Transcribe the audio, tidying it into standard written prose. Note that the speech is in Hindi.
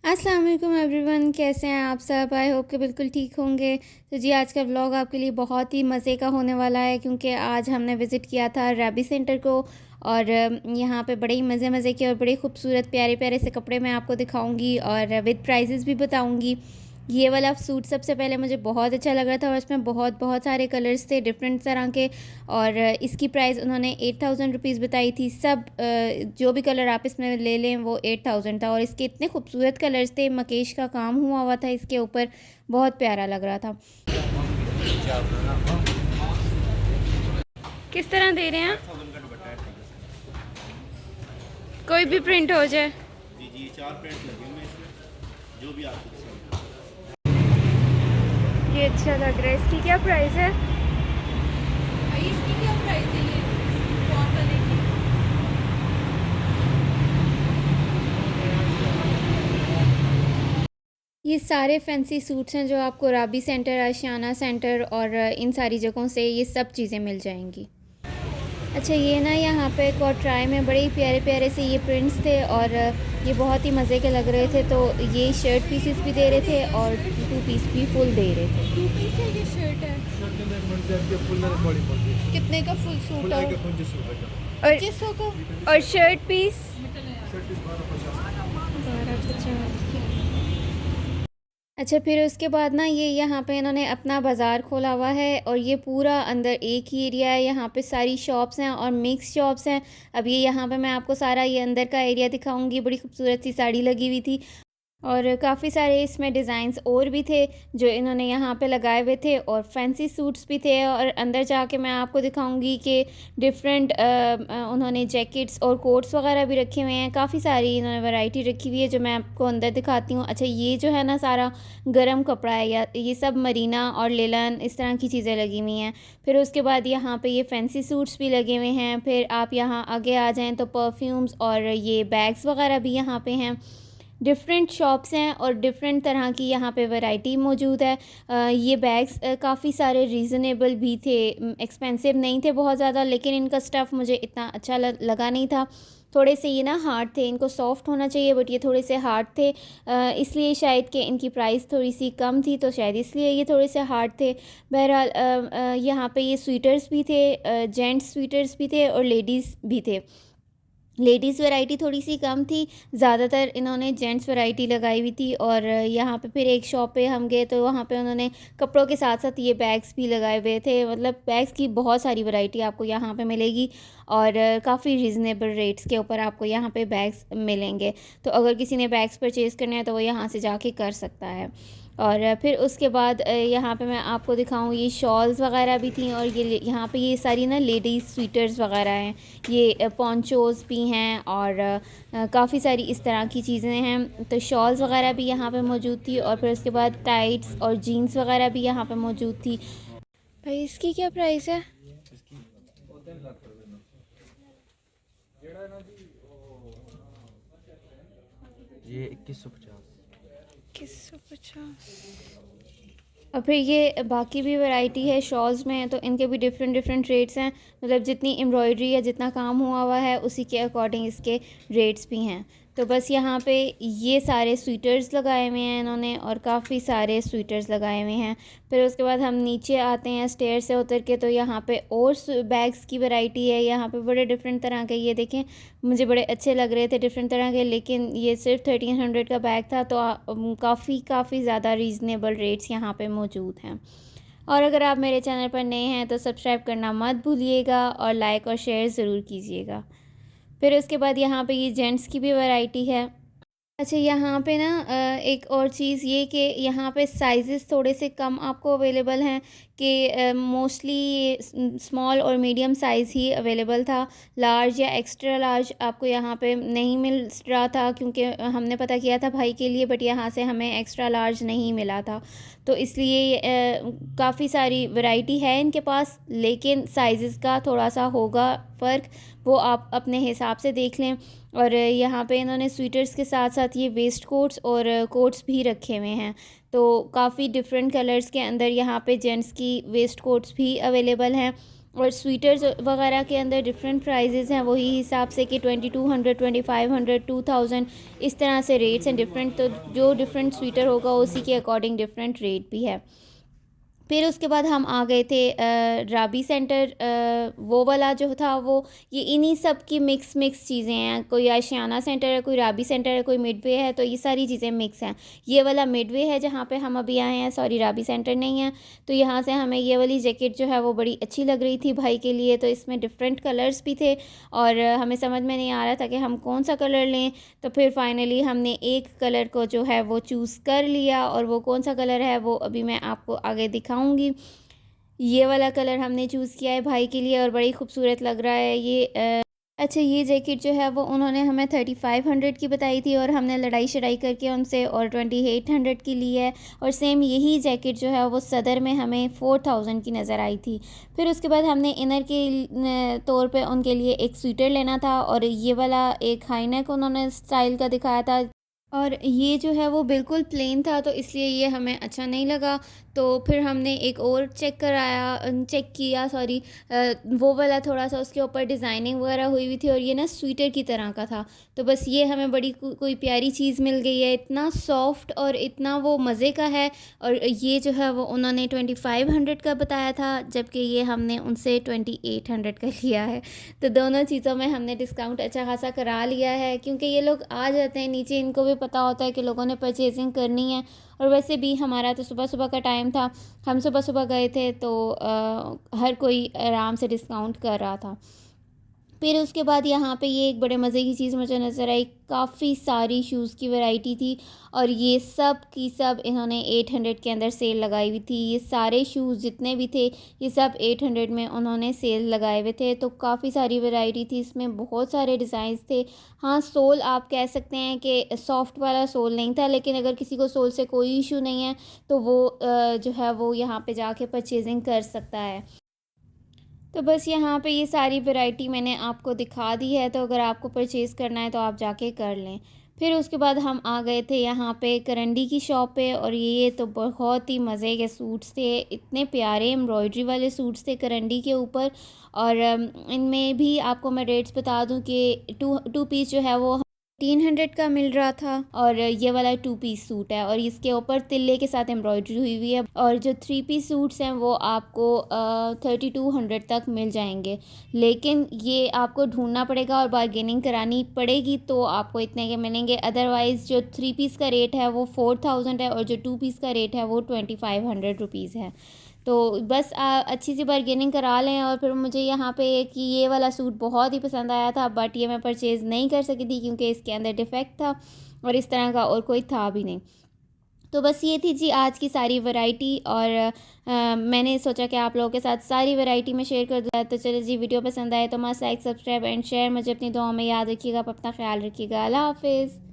अस्सलाम वालेकुम एवरीवन, कैसे हैं आप सब? आई होप कि बिल्कुल ठीक होंगे। तो जी आज का व्लॉग आपके लिए बहुत ही मज़े का होने वाला है क्योंकि आज हमने विज़िट किया था रैबी सेंटर को और यहाँ पे बड़े ही मज़े के और बड़े खूबसूरत प्यारे से कपड़े मैं आपको दिखाऊंगी और विद प्राइजेस भी बताऊंगी। ये वाला सूट सबसे पहले मुझे बहुत अच्छा लग रहा था और इसमें बहुत सारे कलर्स थे डिफरेंट तरह के और इसकी प्राइस उन्होंने 8000 रुपीज़ बताई थी। सब जो भी कलर आप इसमें ले लें वो 8000 था और इसके इतने खूबसूरत कलर्स थे, मकेश का काम हुआ था इसके ऊपर, बहुत प्यारा लग रहा था। किस तरह दे रहे हैं? कोई भी प्रिंट हो जाए। जी जी, 4 प्रिंट लगे हुए इसमें, जो भी आपको पसंद है। ये अच्छा लग रहा है। इसकी क्या प्राइस है? इसकी क्या प्राइस है ये कौन वाले की? ये सारे फैंसी सूट्स हैं जो आपको राबी सेंटर, आशियाना सेंटर और इन सारी जगहों से ये सब चीज़ें मिल जाएंगी। अच्छा, ये ना यहाँ पे कॉटराई में बड़े ही प्यारे से ये प्रिंट्स थे और ये बहुत ही मज़े के लग रहे थे। तो ये शर्ट पीसेस भी दे रहे थे और 2 पीस भी फुल दे रहे थे। 2 पीस है ये शर्ट है। कितने का फुल सूट है? 2500 का। और शर्ट पीस 1250 की। अच्छा, फिर उसके बाद ना ये यहाँ पे इन्होंने अपना बाज़ार खोला हुआ है और ये पूरा अंदर एक ही एरिया है। यहाँ पे सारी शॉप्स हैं और मिक्स शॉप्स हैं। अब ये यहाँ पे मैं आपको सारा ये अंदर का एरिया दिखाऊंगी। बड़ी खूबसूरत सी साड़ी लगी हुई थी और काफ़ी सारे इसमें डिज़ाइंस और भी थे जो इन्होंने यहाँ पे लगाए हुए थे और फैंसी सूट्स भी थे। और अंदर जाके मैं आपको दिखाऊंगी कि डिफरेंट उन्होंने जैकेट्स और कोट्स वगैरह भी रखे हुए हैं। काफ़ी सारी इन्होंने वैरायटी रखी हुई है जो मैं आपको अंदर दिखाती हूँ। अच्छा, ये जो है ना सारा गर्म कपड़ा है, या ये सब मरीना और लेलन इस तरह की चीज़ें लगी हुई हैं। फिर उसके बाद यहाँ पे ये फैंसी सूट्स भी लगे हुए हैं। फिर आप यहाँ आगे आ जाएँ तो परफ्यूम्स और ये बैग्स वगैरह भी यहाँ पे हैं। डिफरेंट शॉप्स हैं और डिफरेंट तरह की यहाँ पे वैरायटी मौजूद है। ये बैग्स काफ़ी सारे रीज़नेबल भी थे, एक्सपेंसिव नहीं थे बहुत ज़्यादा, लेकिन इनका स्टफ़ मुझे इतना अच्छा लगा नहीं था। थोड़े से ये ना हार्ड थे, इनको सॉफ्ट होना चाहिए बट ये थोड़े से हार्ड थे, इसलिए शायद कि इनकी प्राइस थोड़ी सी कम थी तो शायद इसलिए ये थोड़े से हार्ड थे। बहरहाल यहाँ पे ये स्वेटर्स भी थे, जेंट्स स्वेटर्स भी थे और लेडीज़ भी थे। लेडीज़ वैरायटी थोड़ी सी कम थी, ज़्यादातर इन्होंने जेंट्स वैरायटी लगाई हुई थी। और यहाँ पे फिर एक शॉप पे हम गए तो वहाँ पे उन्होंने कपड़ों के साथ साथ ये बैग्स भी लगाए हुए थे। मतलब बैग्स की बहुत सारी वैरायटी आपको यहाँ पे मिलेगी और काफ़ी रीज़नेबल रेट्स के ऊपर आपको यहाँ पे बैग्स मिलेंगे। तो अगर किसी ने बैग्स परचेज़ करने हैं तो वो यहाँ से जाके कर सकता है। और फिर उसके बाद यहाँ पे मैं आपको दिखाऊँ, ये शॉल्स वगैरह भी थी और ये यहाँ पे ये सारी ना लेडीज़ स्वेटर्स वगैरह हैं। ये पोंचोज़ भी हैं और काफ़ी सारी इस तरह की चीज़ें हैं। तो शॉल्स वगैरह भी यहाँ पे मौजूद थी और फिर उसके बाद टाइट्स और जीन्स वगैरह भी यहाँ पे मौजूद थी। भाई इसकी क्या प्राइस है? ये 2150। 2150। और फिर ये बाकी भी वैरायटी है शॉल्स में, तो इनके भी डिफरेंट रेट्स हैं। मतलब जितनी एम्ब्रॉयडरी या जितना काम हुआ है उसी के अकॉर्डिंग इसके रेट्स भी हैं। तो बस यहाँ पे ये सारे स्वेटर्स लगाए हुए हैं इन्होंने और काफ़ी सारे स्वेटर्स लगाए हुए हैं। फिर उसके बाद हम नीचे आते हैं स्टेयर से उतर के, तो यहाँ पे और बैग्स की वैरायटी है। यहाँ पे बड़े डिफरेंट तरह के, ये देखें मुझे बड़े अच्छे लग रहे थे डिफरेंट तरह के, लेकिन ये सिर्फ 1300 का बैग था। तो काफ़ी ज़्यादा रीज़नेबल रेट्स यहाँ पे मौजूद हैं। और अगर आप मेरे चैनल पर नए हैं तो सब्सक्राइब करना मत भूलिएगा और लाइक और शेयर ज़रूर कीजिएगा। फिर उसके बाद यहाँ पे ये जेंट्स की भी वैरायटी है। अच्छा, यहाँ पे ना एक और चीज़ ये कि यहाँ पे साइज़ेस थोड़े से कम आपको अवेलेबल हैं कि मोस्टली स्मॉल और मीडियम साइज़ ही अवेलेबल था। लार्ज या एक्स्ट्रा लार्ज आपको यहाँ पे नहीं मिल रहा था क्योंकि हमने पता किया था भाई के लिए, बट यहाँ से हमें एक्स्ट्रा लार्ज नहीं मिला था। तो इसलिए काफ़ी सारी वैरायटी है इनके पास, लेकिन साइज़ का थोड़ा सा होगा फ़र्क, वो आप अपने हिसाब से देख लें। और यहाँ पे इन्होंने स्वेटर्स के साथ साथ ये वेस्ट कोट्स और कोट्स भी रखे हुए हैं। तो काफ़ी डिफरेंट कलर्स के अंदर यहाँ पे जेंट्स की वेस्ट कोट्स भी अवेलेबल हैं और स्वेटर्स वगैरह के अंदर डिफरेंट प्राइजेज़ हैं, वही हिसाब से कि 2200, 2500, 2000 इस तरह से रेट्स हैं डिफरेंट। तो जो डिफरेंट स्वेटर होगा उसी के अकॉर्डिंग डिफरेंट रेट भी है। फिर उसके बाद हम आ गए थे राबी सेंटर। वो वाला जो था वो ये इन्हीं सब की मिक्स चीज़ें हैं। कोई आशियाना सेंटर है, कोई राबी सेंटर है, कोई मिडवे है, तो ये सारी चीज़ें मिक्स हैं। ये वाला मिडवे है जहाँ पे हम अभी आए हैं, सॉरी राबी सेंटर नहीं है। तो यहाँ से हमें ये वाली जैकेट जो है वो बड़ी अच्छी लग रही थी भाई के लिए। तो इसमें डिफरेंट कलर्स भी थे और हमें समझ में नहीं आ रहा था कि हम कौन सा कलर लें। तो फिर फाइनली हमने एक कलर को जो है वो चूज़ कर लिया और वो कौन सा कलर है वो अभी मैं आपको आगे दिखाऊंगी। ये वाला कलर हमने चूज़ किया है भाई के लिए और बड़ी खूबसूरत लग रहा है ये। अच्छा, ये जैकेट जो है वो उन्होंने हमें 3500 की बताई थी और हमने लड़ाई शड़ाई करके उनसे और 2800 की ली है। और सेम यही जैकेट जो है वो सदर में हमें 4000 की नज़र आई थी। फिर उसके बाद हमने इनर के तौर पे उनके लिए एक स्वेटर लेना था और ये वाला एक हाई नेक उन्होंने स्टाइल का दिखाया था और ये जो है वो बिल्कुल प्लेन था, तो इसलिए ये हमें अच्छा नहीं लगा। तो फिर हमने एक और चेक किया, सॉरी, वो वाला थोड़ा सा उसके ऊपर डिज़ाइनिंग वगैरह हुई हुई थी और ये ना स्वेटर की तरह का था। तो बस ये हमें बड़ी कोई प्यारी चीज़ मिल गई है, इतना सॉफ्ट और इतना वो मज़े का है। और ये जो है वो उन्होंने 2500 का बताया था, जबकि ये हमने उनसे 2800 का लिया है। तो दोनों चीज़ों में हमने डिस्काउंट अच्छा खासा करा लिया है, क्योंकि ये लोग आ जाते हैं नीचे, इनको भी पता होता है कि लोगों ने परचेजिंग करनी है। और वैसे भी हमारा तो सुबह सुबह का टाइम था, हम सुबह सुबह गए थे, तो हर कोई आराम से डिस्काउंट कर रहा था। फिर उसके बाद यहाँ पे ये एक बड़े मज़े की चीज़ मुझे नज़र आई, काफ़ी सारी शूज़ की वैरायटी थी और ये सब की सब इन्होंने 800 के अंदर सेल लगाई हुई थी। ये सारे शूज़ जितने भी थे ये सब 800 में उन्होंने सेल लगाए हुए थे। तो काफ़ी सारी वैरायटी थी, इसमें बहुत सारे डिज़ाइंस थे। हाँ, सोल आप कह सकते हैं कि सॉफ्ट वाला सोल नहीं था, लेकिन अगर किसी को सोल से कोई इशू नहीं है तो वो जो है वो यहाँ पे जाके परचेजिंग कर सकता है। तो बस यहाँ पे ये सारी वैरायटी मैंने आपको दिखा दी है, तो अगर आपको परचेज़ करना है तो आप जाके कर लें। फिर उसके बाद हम आ गए थे यहाँ पे करंडी की शॉप पे और ये तो बहुत ही मज़े के सूट्स थे, इतने प्यारे एम्ब्रॉयडरी वाले सूट्स थे करंडी के ऊपर। और इनमें भी आपको मैं रेट्स बता दूँ कि टू पीस जो है वो 300 का मिल रहा था और ये वाला 2 पीस सूट है और इसके ऊपर तिल्ले के साथ एम्ब्रॉयडरी हुई हुई है। और जो 3 पीस सूट्स हैं वो आपको 3200 तक मिल जाएंगे, लेकिन ये आपको ढूंढना पड़ेगा और बार्गेनिंग करानी पड़ेगी तो आपको इतने के मिलेंगे। अदरवाइज़ जो 3 पीस का रेट है वो 4000 है और जो 2 पीस का रेट है वो 2500 रुपीज़ है। तो बस अच्छी सी बार्गेनिंग करा लें। और फिर मुझे यहाँ पे कि ये वाला सूट बहुत ही पसंद आया था, बट ये मैं परचेज़ नहीं कर सकी थी क्योंकि इसके अंदर डिफ़ेक्ट था और इस तरह का और कोई था भी नहीं। तो बस ये थी जी आज की सारी वैरायटी और मैंने सोचा कि आप लोगों के साथ सारी वैरायटी में शेयर कर दूँ। तो चलिए जी, वीडियो पसंद आए तो मस्त लाइक, सब्सक्राइब एंड शेयर। मुझे अपनी दुआओं में याद रखिएगा, आप अपना ख्याल रखिएगा। अल्लाह हाफ़िज़।